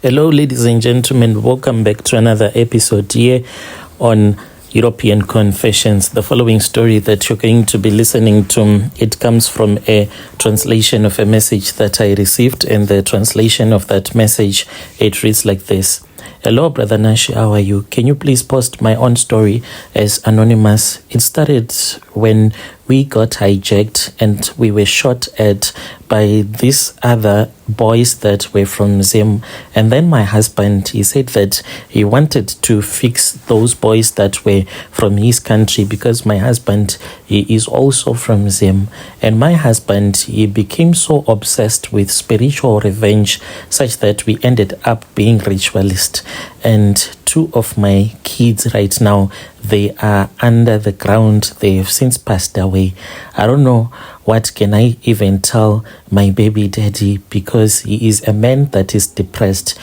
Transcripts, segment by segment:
Hello, ladies and gentlemen. Welcome back to another episode here on European Confessions. The following story that you're going to be listening to, it comes from a translation of a message that I received, and the translation of that message, it reads like this. Hello, Brother Nash, how are you? Can you please post my own story as anonymous? It started when we got hijacked and we were shot at by these other boys that were from Zim. And then my husband, he said that he wanted to fix those boys that were from his country because my husband, he is also from Zim. And my husband, he became so obsessed with spiritual revenge such that we ended up being ritualist. And two of my kids right now, they are under the ground. They have since passed away. I don't know what can I even tell my baby daddy, because he is a man that is depressed.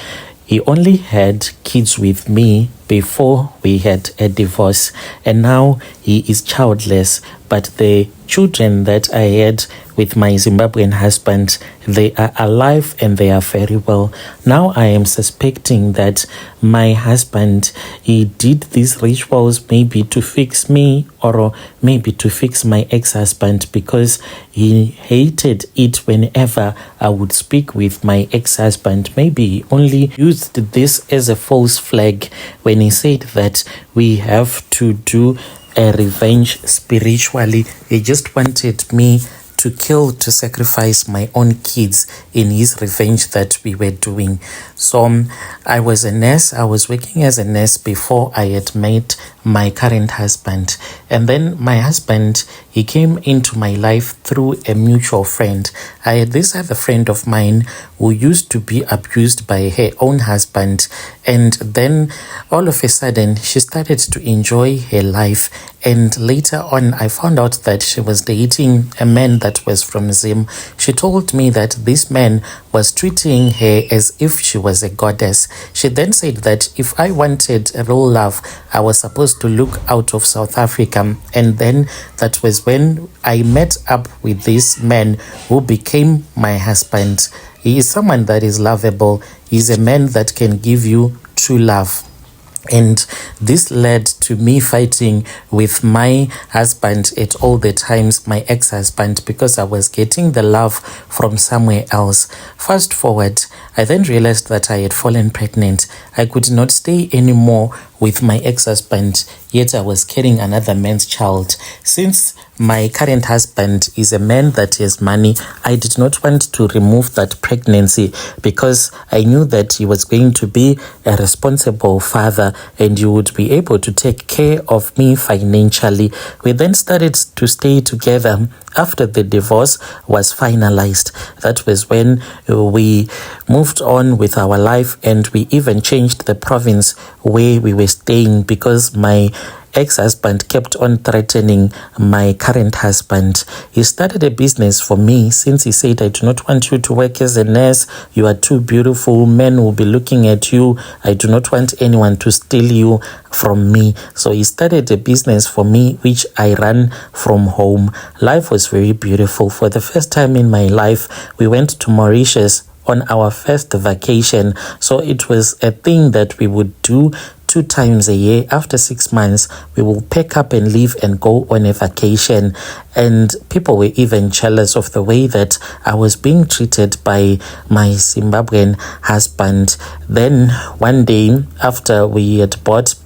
He only had kids with me before we had a divorce, and now he is childless. But the children that I had with my Zimbabwean husband, they are alive and they are very well. Now I am suspecting that my husband, he did these rituals maybe to fix me or maybe to fix my ex-husband, because he hated it whenever I would speak with my ex-husband. Maybe he only used this as a false flag when he said that we have to do a revenge spiritually. He just wanted me to kill, to sacrifice my own kids in his revenge that we were doing. So I was a nurse. I was working as a nurse before I had met my current husband. And then my husband, he came into my life through a mutual friend. I had this other friend of mine who used to be abused by her own husband. And then all of a sudden, she started to enjoy her life. And later on, I found out that she was dating a man that was from Zim. She told me that this man was treating her as if she was a goddess. She then said that if I wanted a real love, I was supposed to look out of South Africa. And then that was when I met up with this man who became my husband. He is someone that is lovable. He's a man that can give you true love. And this led to me fighting with my husband at all the times, my ex-husband, because I was getting the love from somewhere else. Fast forward, I then realized that I had fallen pregnant. I could not stay anymore with my ex-husband, yet I was carrying another man's child. Since my current husband is a man that has money, I did not want to remove that pregnancy because I knew that he was going to be a responsible father and he would be able to take care of me financially. We then started to stay together after the divorce was finalized. That was when we moved on with our life, and we even changed the province where we were staying because my ex-husband kept on threatening my current husband. He started a business for me since he said, I do not want you to work as a nurse. You are too beautiful. Men will be looking at you. I do not want anyone to steal you from me. So he started a business for me, which I ran from home. Life was very beautiful. For the first time in my life, we went to Mauritius on our first vacation. So it was a thing that we would do 2 times a year. After 6 months, we will pack up and leave and go on a vacation. And people were even jealous of the way that I was being treated by my Zimbabwean husband. Then one day, after we had bought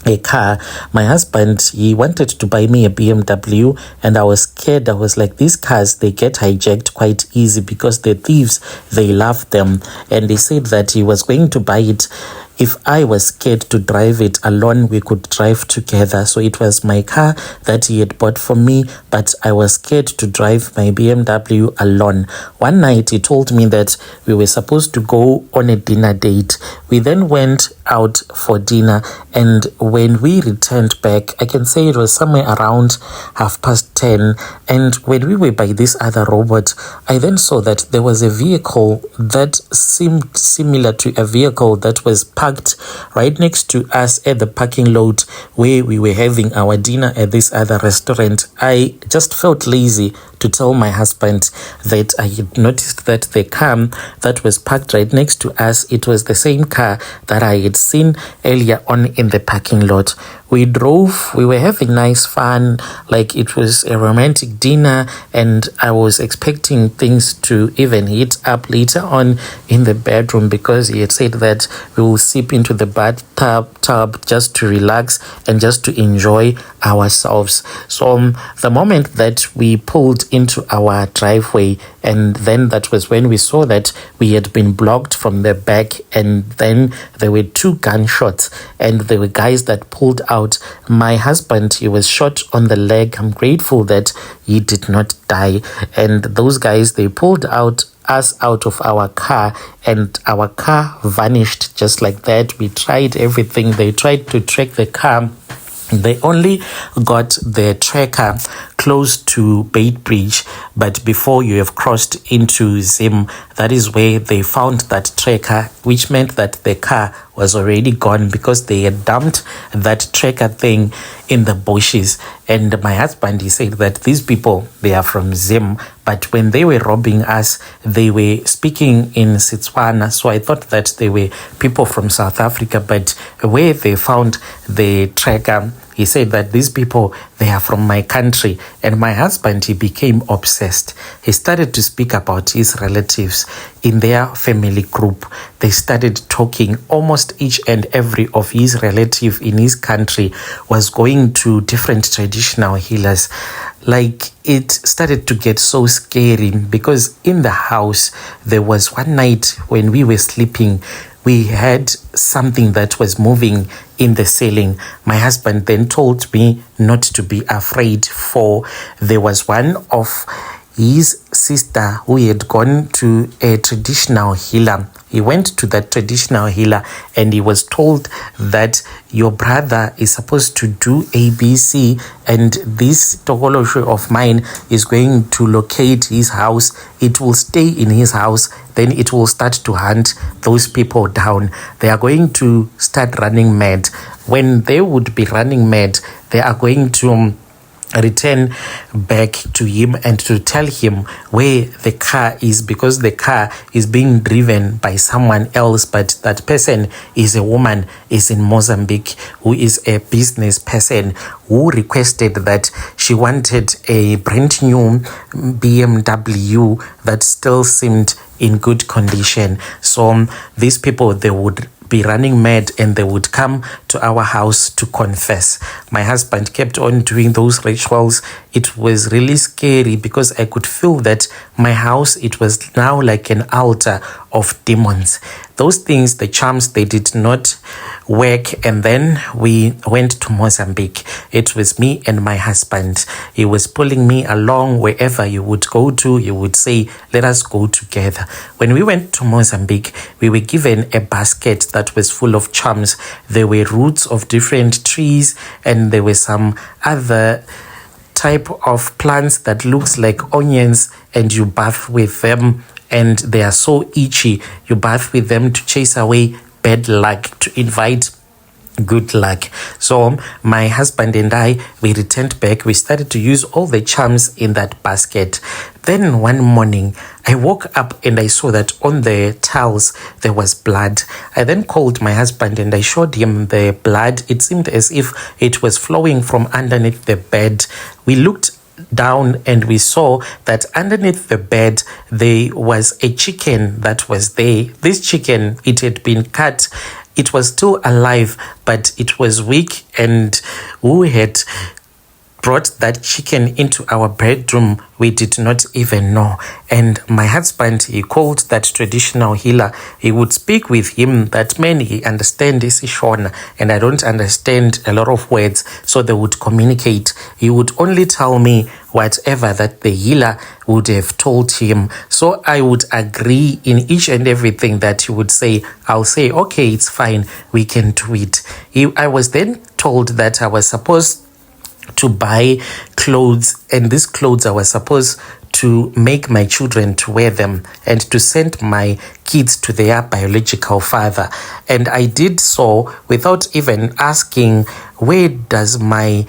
a car, my husband, he wanted to buy me a BMW, and I was scared. I was like, these cars, they get hijacked quite easy because the thieves, they love them. And he said that he was going to buy it. If I was scared to drive it alone, we could drive together. So it was my car that he had bought for me, but I was scared to drive my BMW alone. One night, he told me that we were supposed to go on a dinner date. We then went out for dinner, and when we returned back, I can say it was somewhere around 10:30. And when we were by this other robot, I then saw that there was a vehicle that seemed similar to a vehicle that was parked right next to us at the parking lot where we were having our dinner at this other restaurant. I just felt lazy to tell my husband that I had noticed that the car that was parked right next to us, it was the same car that I had seen earlier on in the parking lot. We drove, we were having nice fun, like it was a romantic dinner, and I was expecting things to even heat up later on in the bedroom, because he had said that we will sip into the bathtub just to relax and just to enjoy ourselves. So the moment that we pulled into our driveway, and then that was when we saw that we had been blocked from the back, and then there were 2 gunshots, and there were guys that pulled out. My husband, he was shot on the leg. I'm grateful that he did not die. And those guys, they pulled us out of our car, and our car vanished just like that. We tried everything. They tried to track the car. They only got the tracker close to Beitbridge, but before you have crossed into Zim, that is where they found that tracker, which meant that the car was already gone, because they had dumped that tracker thing in the bushes. And my husband, he said that these people, they are from Zim, but when they were robbing us, they were speaking in Setswana. So I thought that they were people from South Africa, but where they found the tracker, he said that these people, they are from my country. And my husband, he became obsessed. He started to speak about his relatives in their family group. They started talking. Almost each and every of his relative in his country was going to different traditional healers. Like, it started to get so scary, because in the house, there was one night when we were sleeping, we had something that was moving in the ceiling. My husband then told me not to be afraid, for there was one of his sister who had gone to a traditional healer. He went to that traditional healer, and he was told that your brother is supposed to do ABC, and this Tokoloshi of mine is going to locate his house. It will stay in his house. Then it will start to hunt those people down. They are going to start running mad. When they would be running mad, they are going to return back to him and to tell him where the car is, because the car is being driven by someone else, but that person is a woman, is in Mozambique, who is a business person, who requested that she wanted a brand new BMW that still seemed in good condition. So these people, they would be running mad, and they would come to our house to confess. My husband kept on doing those rituals. It was really scary, because I could feel that my house, it was now like an altar of demons. Those things, the charms, they did not work. And then we went to Mozambique. It was me and my husband. He was pulling me along wherever you would go to. He would say, let us go together. When we went to Mozambique, we were given a basket that was full of charms. There were roots of different trees, and there were some other type of plants that looks like onions, and you bath with them, and they are so itchy. You bath with them to chase away bad luck, to invite good luck. So my husband and I, we returned back. We started to use all the charms in that basket. Then one morning, I woke up and I saw that on the tiles there was blood. I then called my husband and I showed him the blood. It seemed as if it was flowing from underneath the bed. We looked down and we saw that underneath the bed there was a chicken that was there. This chicken, it had been cut. It was still alive, but it was weak, and who had brought that chicken into our bedroom, we did not even know. And my husband, he called that traditional healer. He would speak with him. That man, he understands Isishona, and I don't understand a lot of words, so they would communicate. He would only tell me whatever that the healer would have told him. So I would agree in each and everything that he would say. I'll say, okay, it's fine, we can do it. I was then told that I was supposed to buy clothes, and these clothes I was supposed to make my children to wear them and to send my kids to their biological father. And I did so without even asking, where does my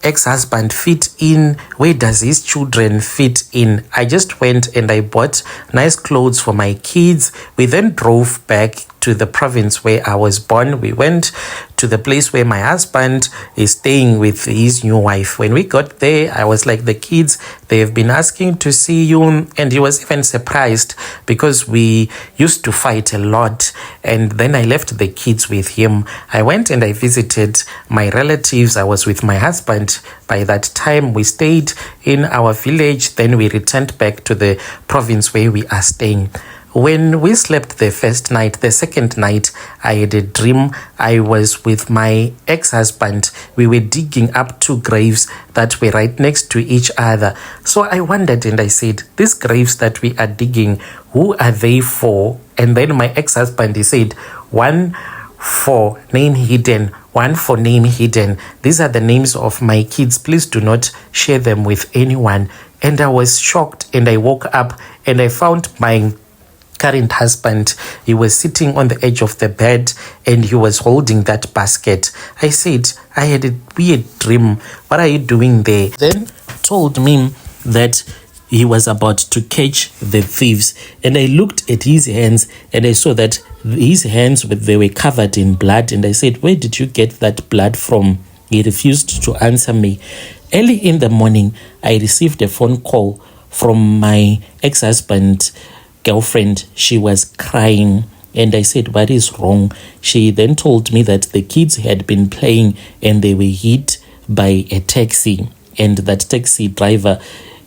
ex-husband fit in? Where does his children fit in? I just went and I bought nice clothes for my kids. We then drove back to the province where I was born. We went to the place where my husband is staying with his new wife. When we got there, I was like, the kids, they have been asking to see you. And he was even surprised because we used to fight a lot. And then I left the kids with him. I went and I visited my relatives. I was with my husband. By that time, we stayed in our village. Then we returned back to the province where we are staying. When we slept the first night, the second night, I had a dream. I was with my ex-husband. We were digging up two graves that were right next to each other. So I wondered and I said, these graves that we are digging, who are they for? And then my ex-husband, he said, one for name hidden, one for name hidden. These are the names of my kids. Please do not share them with anyone. And I was shocked and I woke up and I found my current husband. He was sitting on the edge of the bed and he was holding that basket. I said, I had a weird dream. What are you doing there? Then told me that he was about to catch the thieves. And I looked at his hands and I saw that his hands, they were covered in blood. And I said, where did you get that blood from? He refused to answer me. Early in the morning, I received a phone call from my ex-husband girlfriend. She was crying and I said, what is wrong? She then told me that the kids had been playing and they were hit by a taxi, and that taxi driver,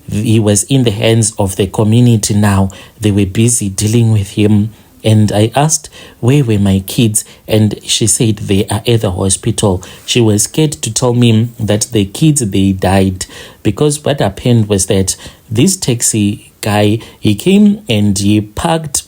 he was in the hands of the community now. They were busy dealing with him. And I asked, where were my kids? And she said they are at the hospital. She was scared to tell me that the kids, they died, because what happened was that this taxi guy, he came and he parked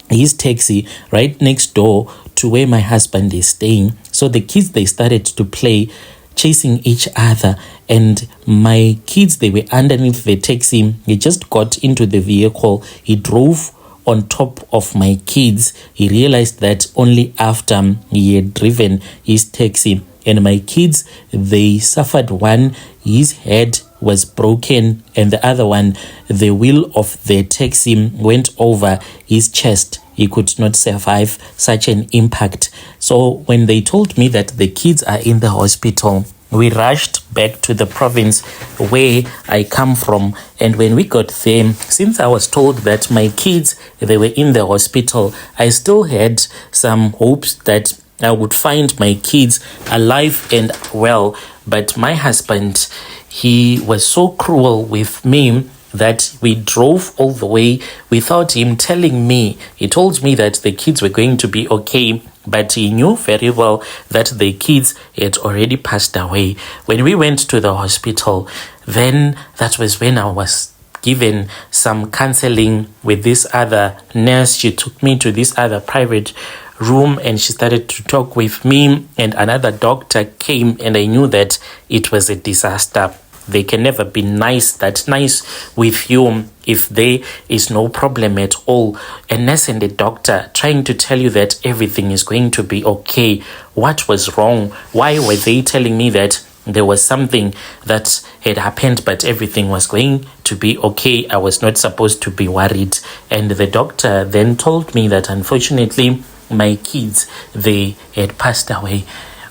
his taxi right next door to where my husband is staying. So the kids, they started to play, chasing each other, and my kids, they were underneath the taxi. He just got into the vehicle. He drove on top of my kids. He realized that only after he had driven his taxi. And my kids, they suffered. One, his head was broken, and the other one, the wheel of the taxi went over his chest. He could not survive such an impact. So when they told me that the kids are in the hospital, we rushed back to the province where I come from. And when we got there, since I was told that my kids, they were in the hospital, I still had some hopes that I would find my kids alive and well. But my husband, he was so cruel with me that we drove all the way without him telling me. He told me that the kids were going to be okay, but he knew very well that the kids had already passed away. When we went to the hospital, then that was when I was given some counseling with this other nurse. She took me to this other private room and she started to talk with me, and another doctor came, and I knew that it was a disaster. They can never be that nice with you if there is no problem at all. A nurse and a doctor trying to tell you that everything is going to be okay. What was wrong? Why were they telling me that there was something that had happened, but everything was going to be okay? I was not supposed to be worried. And the doctor then told me that unfortunately my kids, they had passed away.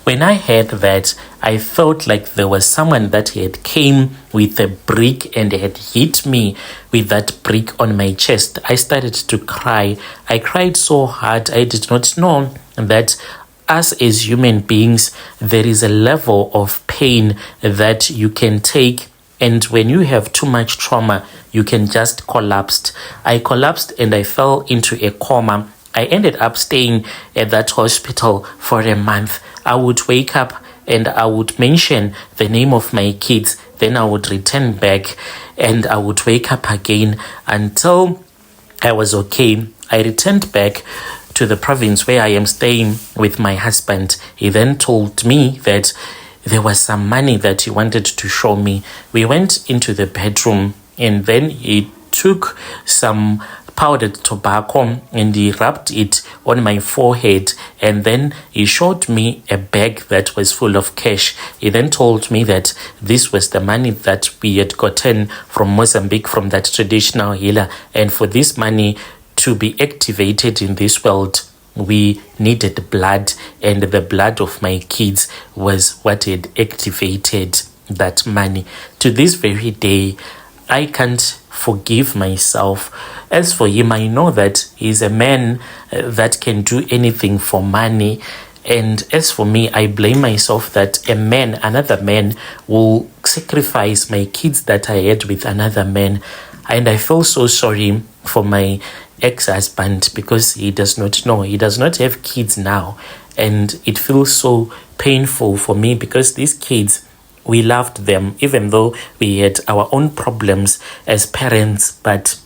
When I heard that, I felt like there was someone that had came with a brick and had hit me with that brick on my chest. I started to cry. I cried so hard. I did not know that us as human beings, there is a level of pain that you can take. And when you have too much trauma, you can just collapse. I collapsed and I fell into a coma. I ended up staying at that hospital for a month. I would wake up and I would mention the name of my kids. Then I would return back and I would wake up again until I was okay. I returned back to the province where I am staying with my husband. He then told me that there was some money that he wanted to show me. We went into the bedroom and then he took some powdered tobacco and he rubbed it on my forehead, and then he showed me a bag that was full of cash. He then told me that this was the money that we had gotten from Mozambique, from that traditional healer, and for this money to be activated in this world, we needed blood, and the blood of my kids was what had activated that money. To this very day, I can't forgive myself. As for him, I know that he's a man that can do anything for money. And as for me, I blame myself that another man will sacrifice my kids that I had with another man. And I feel so sorry for my ex-husband because he does not know. He does not have kids now. And it feels so painful for me because these kids, we loved them, even though we had our own problems as parents. But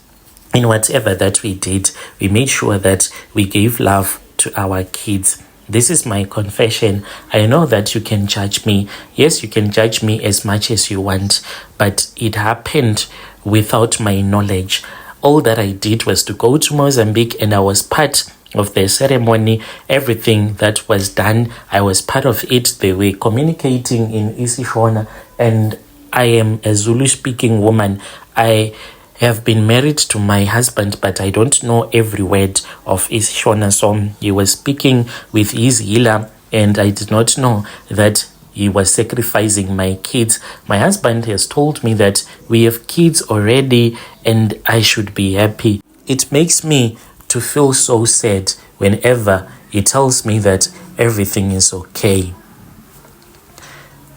in whatever that we did, we made sure that we gave love to our kids. This is my confession. I know that you can judge me. Yes, you can judge me as much as you want, but it happened without my knowledge. All that I did was to go to Mozambique, and I was part of the ceremony. Everything that was done, I was part of it. They were communicating in isiShona, and I am a Zulu speaking woman. I have been married to my husband, but I don't know every word of isiShona. So he was speaking with his healer, and I did not know that he was sacrificing my kids. My husband has told me that we have kids already and I should be happy. It makes me to feel so sad whenever he tells me that everything is okay.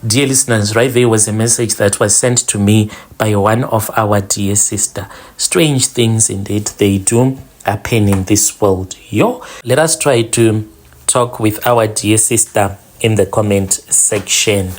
Dear listeners, right there was a message that was sent to me by one of our dear sister. Strange things indeed, they do happen in this world. Let us try to talk with our dear sister in the comment section.